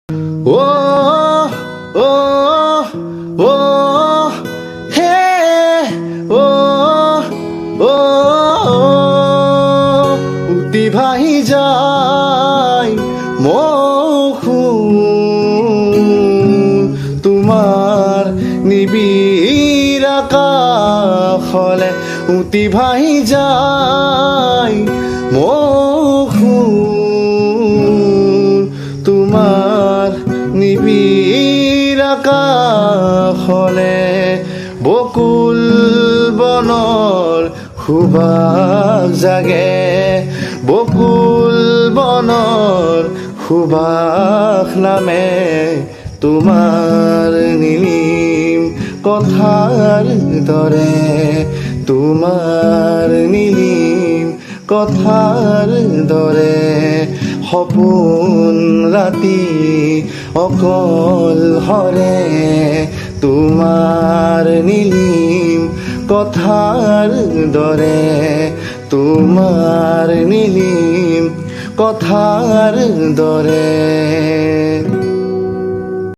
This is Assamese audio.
ও ও ও হে ও ও উতি ভাহি যায় মখুন তোমাৰ নিবিড় আকাশলে উতি ভাহি যায় মখুন তোমাৰ নিবিড় আকাশলে বকুল বনৰ সুবাস জাগে বকুল বনৰ সুবাস নামে তোমাৰ নীলিম কথাৰ দৰে তোমাৰ নীলিম কথাৰ দৰে সপোন ৰাতি অকল হৰে তোমাৰ নীলিম কথাৰ দৰে তোমাৰ নীলিম কথাৰ দৰে